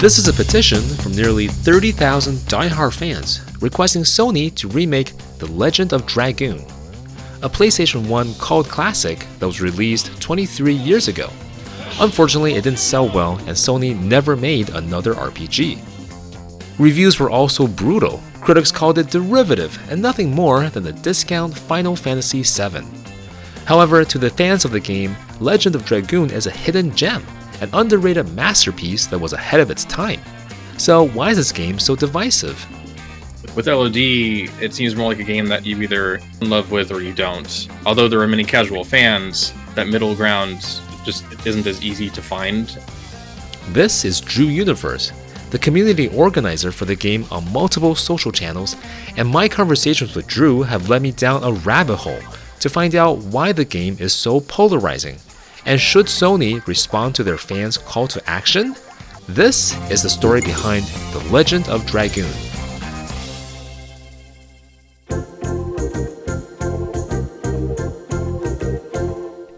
This is a petition from nearly 30,000 die-hard fans requesting Sony to remake The Legend of Dragoon, a PlayStation 1 cult classic that was released 23 years ago. Unfortunately, it didn't sell well and Sony never made another RPG. Reviews were also brutal. Critics called it derivative and nothing more than a discount Final Fantasy VII. However, to the fans of the game, Legend of Dragoon is a hidden gem, an underrated masterpiece that was ahead of its time. So why is this game so divisive? With LOD, it seems more like a game that you either in love with or you don't. Although there are many casual fans, that middle ground just isn't as easy to find. This is Drew Universe, the community organizer for the game on multiple social channels, and my conversations with Drew have led me down a rabbit hole to find out why the game is so polarizing. And should Sony respond to their fans' call to action? This is the story behind The Legend of Dragoon.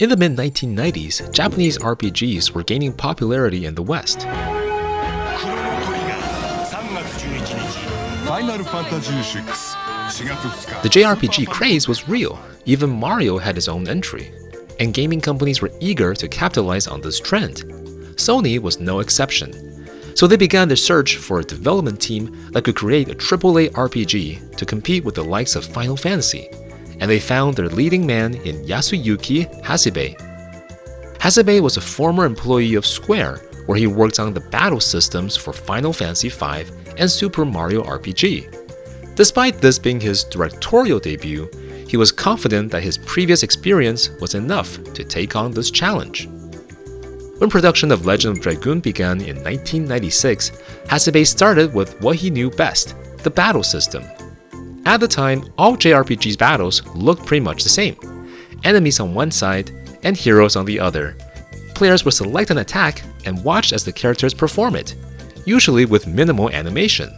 In the mid-1990s, Japanese RPGs were gaining popularity in the West. The JRPG craze was real. Even Mario had his own entry, and gaming companies were eager to capitalize on this trend. Sony was no exception. So they began their search for a development team that could create a AAA RPG to compete with the likes of Final Fantasy, and they found their leading man in Yasuyuki Hasebe. Hasebe was a former employee of Square, where he worked on the battle systems for Final Fantasy V and Super Mario RPG. Despite this being his directorial debut, he was confident that his previous experience was enough to take on this challenge. When production of Legend of Dragoon began in 1996, Hasebe started with what he knew best, the battle system. At the time, all JRPG's battles looked pretty much the same. Enemies on one side and heroes on the other. Players would select an attack and watch as the characters perform it, usually with minimal animation.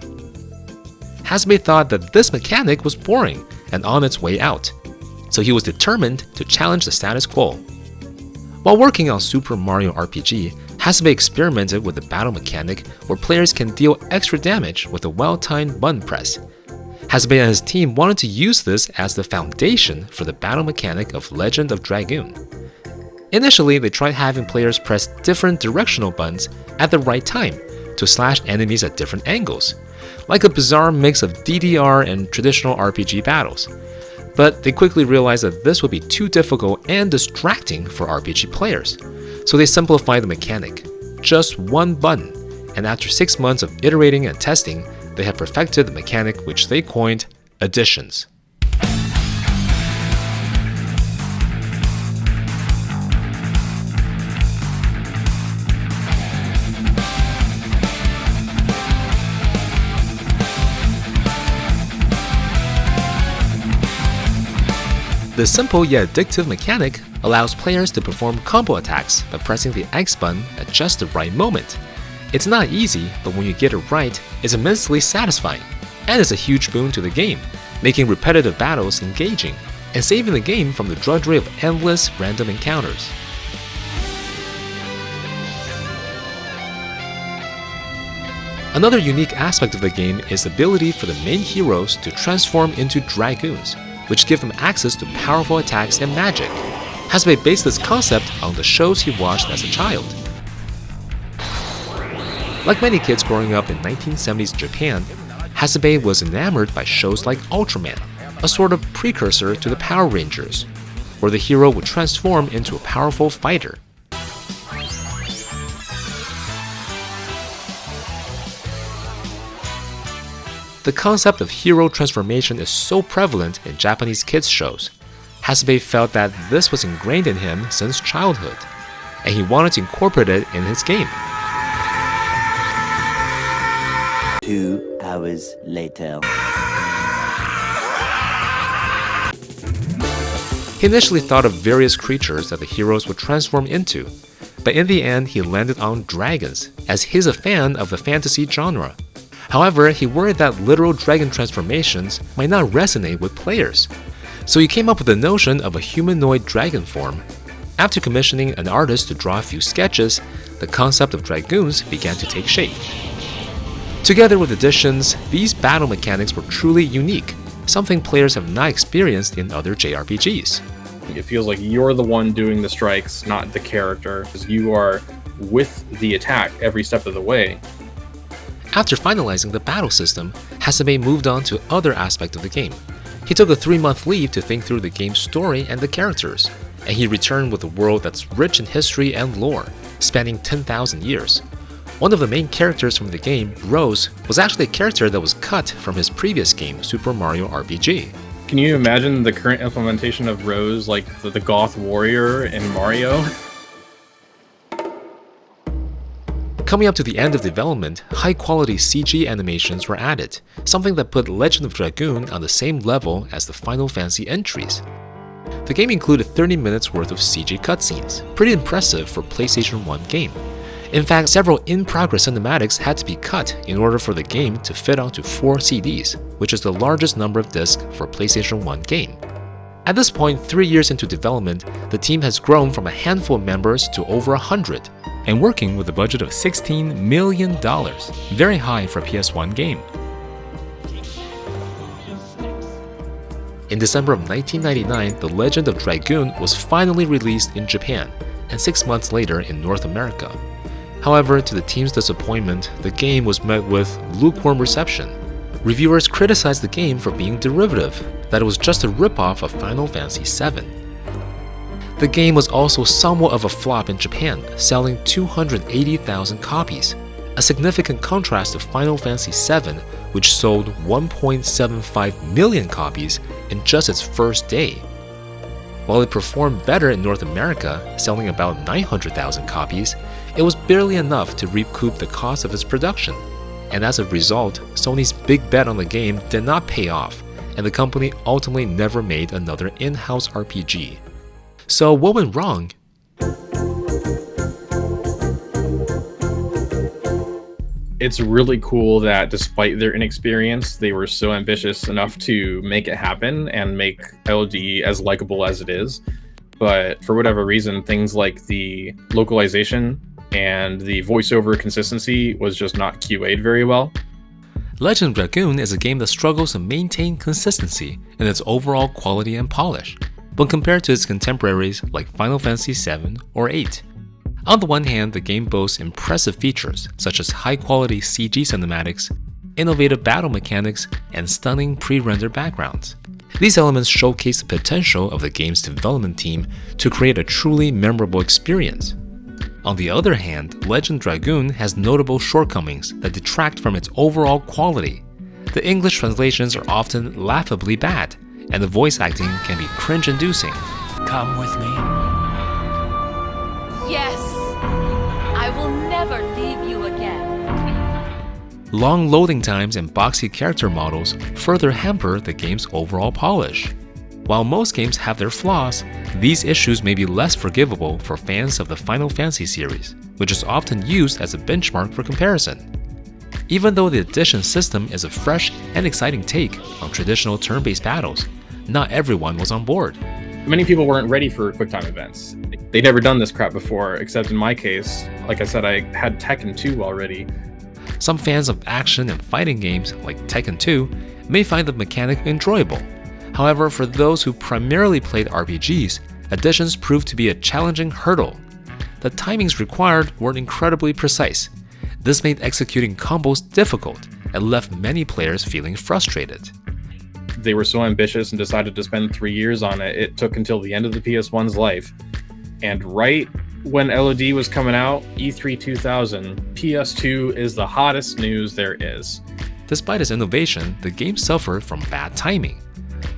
Hasebe thought that this mechanic was boring and on its way out, so he was determined to challenge the status quo. While working on Super Mario RPG, Hasebe experimented with the battle mechanic where players can deal extra damage with a well-timed button press. Hasebe and his team wanted to use this as the foundation for the battle mechanic of Legend of Dragoon. Initially, they tried having players press different directional buttons at the right time to slash enemies at different angles, like a bizarre mix of DDR and traditional RPG battles. But they quickly realized that this would be too difficult and distracting for RPG players, so they simplified the mechanic. Just one button, and after 6 months of iterating and testing, they had perfected the mechanic which they coined additions. The simple yet addictive mechanic allows players to perform combo attacks by pressing the X button at just the right moment. It's not easy, but when you get it right, it's immensely satisfying, and it's a huge boon to the game, making repetitive battles engaging, and saving the game from the drudgery of endless random encounters. Another unique aspect of the game is the ability for the main heroes to transform into Dragoons, which give them access to powerful attacks and magic. Hasebe based this concept on the shows he watched as a child. Like many kids growing up in 1970s Japan, Hasebe was enamored by shows like Ultraman, a sort of precursor to the Power Rangers, where the hero would transform into a powerful fighter. The concept of hero transformation is so prevalent in Japanese kids' shows. Hasebe felt that this was ingrained in him since childhood, and he wanted to incorporate it in his game. 2 hours later. He initially thought of various creatures that the heroes would transform into, but in the end he landed on dragons, as he's a fan of the fantasy genre. However, he worried that literal dragon transformations might not resonate with players, so he came up with the notion of a humanoid dragon form. After commissioning an artist to draw a few sketches, the concept of Dragoons began to take shape. Together with additions, these battle mechanics were truly unique, something players have not experienced in other JRPGs. It feels like you're the one doing the strikes, not the character, because you are with the attack every step of the way. After finalizing the battle system, Hasebe moved on to other aspects of the game. He took a 3-month leave to think through the game's story and the characters, and he returned with a world that's rich in history and lore, spanning 10,000 years. One of the main characters from the game, Rose, was actually a character that was cut from his previous game, Super Mario RPG. Can you imagine the current implementation of Rose, like the Goth Warrior in Mario? Coming up to the end of development, high-quality CG animations were added, something that put Legend of Dragoon on the same level as the Final Fantasy entries. The game included 30 minutes worth of CG cutscenes, pretty impressive for a PlayStation 1 game. In fact, several in-progress cinematics had to be cut in order for the game to fit onto 4 CDs, which is the largest number of discs for a PlayStation 1 game. At this point, 3 years into development, the team has grown from a handful of members to over 100, and working with a budget of $16 million, very high for a PS1 game. In December of 1999, The Legend of Dragoon was finally released in Japan, and 6 months later in North America. However, to the team's disappointment, the game was met with lukewarm reception. Reviewers criticized the game for being derivative, that it was just a ripoff of Final Fantasy VII. The game was also somewhat of a flop in Japan, selling 280,000 copies, a significant contrast to Final Fantasy VII, which sold 1.75 million copies in just its first day. While it performed better in North America, selling about 900,000 copies, it was barely enough to recoup the cost of its production. And as a result, Sony's big bet on the game did not pay off, and the company ultimately never made another in-house RPG. So what went wrong? It's really cool that despite their inexperience, they were so ambitious enough to make it happen and make LD as likable as it is. But for whatever reason, things like the localization and the voiceover consistency was just not QA'd very well. Legend of Dragoon is a game that struggles to maintain consistency in its overall quality and polish, when compared to its contemporaries like Final Fantasy VII or VIII. On the one hand, the game boasts impressive features such as high-quality CG cinematics, innovative battle mechanics, and stunning pre-rendered backgrounds. These elements showcase the potential of the game's development team to create a truly memorable experience. On the other hand, Legend of Dragoon has notable shortcomings that detract from its overall quality. The English translations are often laughably bad, and the voice acting can be cringe-inducing. Come with me. Yes, I will never leave you again. Long loading times and boxy character models further hamper the game's overall polish. While most games have their flaws, these issues may be less forgivable for fans of the Final Fantasy series, which is often used as a benchmark for comparison. Even though the Edition system is a fresh and exciting take on traditional turn-based battles, not everyone was on board. Many people weren't ready for QuickTime events. They'd never done this crap before, except in my case, like I said, I had Tekken 2 already. Some fans of action and fighting games, like Tekken 2, may find the mechanic enjoyable. However, for those who primarily played RPGs, additions proved to be a challenging hurdle. The timings required weren't incredibly precise. This made executing combos difficult and left many players feeling frustrated. They were so ambitious and decided to spend 3 years on it, it took until the end of the PS1's life. And right when LOD was coming out, E3 2000, PS2 is the hottest news there is. Despite its innovation, the game suffered from bad timing.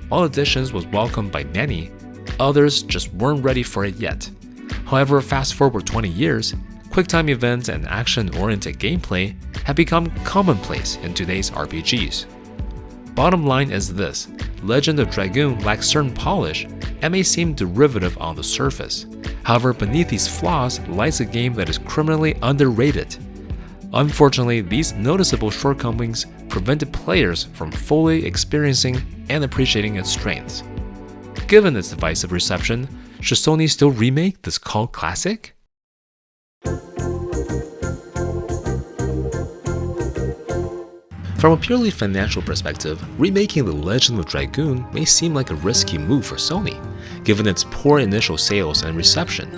While Editions was welcomed by many, others just weren't ready for it yet. However, fast forward 20 years, QuickTime events and action-oriented gameplay have become commonplace in today's RPGs. Bottom line is this: Legend of Dragoon lacks certain polish and may seem derivative on the surface. However, beneath these flaws lies a game that is criminally underrated. Unfortunately, these noticeable shortcomings prevented players from fully experiencing and appreciating its strengths. Given its divisive reception, should Sony still remake this cult classic? From a purely financial perspective, remaking The Legend of Dragoon may seem like a risky move for Sony, given its poor initial sales and reception,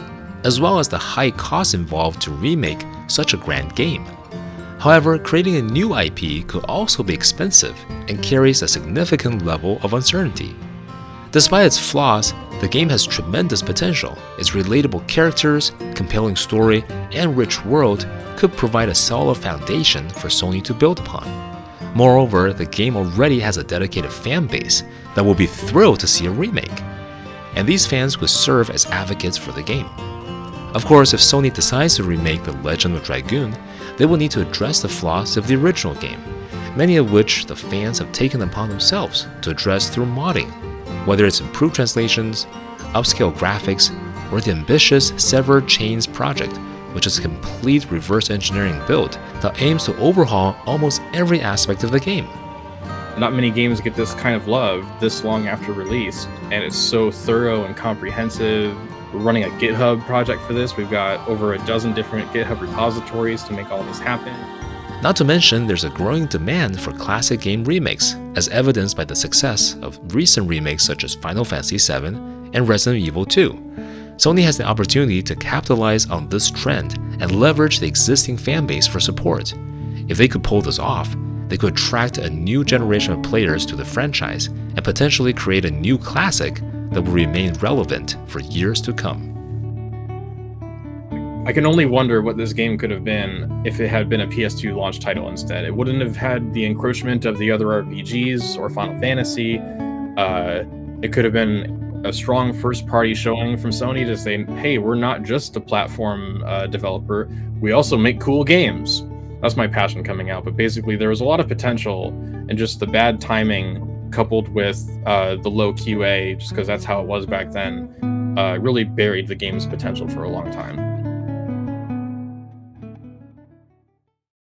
as well as the high costs involved to remake such a grand game. However, creating a new IP could also be expensive and carries a significant level of uncertainty. Despite its flaws, the game has tremendous potential. Its relatable characters, compelling story, and rich world could provide a solid foundation for Sony to build upon. Moreover, the game already has a dedicated fan base that will be thrilled to see a remake, and these fans could serve as advocates for the game. Of course, if Sony decides to remake The Legend of Dragoon, they will need to address the flaws of the original game, many of which the fans have taken upon themselves to address through modding, whether it's improved translations, upscale graphics, or the ambitious Severed Chains project, which is a complete reverse engineering build that aims to overhaul almost every aspect of the game. Not many games get this kind of love this long after release, and it's so thorough and comprehensive. We're running a GitHub project for this. We've got over a dozen different GitHub repositories to make all this happen. Not to mention, there's a growing demand for classic game remakes, as evidenced by the success of recent remakes such as Final Fantasy VII and Resident Evil 2. Sony has the opportunity to capitalize on this trend and leverage the existing fanbase for support. If they could pull this off, they could attract a new generation of players to the franchise and potentially create a new classic that will remain relevant for years to come. I can only wonder what this game could have been if it had been a PS2 launch title instead. It wouldn't have had the encroachment of the other RPGs or Final Fantasy. It could have been a strong first-party showing from Sony to say, hey, we're not just a platform developer, we also make cool games. That's my passion coming out, but basically there was a lot of potential, and just the bad timing coupled with the low QA, just because that's how it was back then, really buried the game's potential for a long time.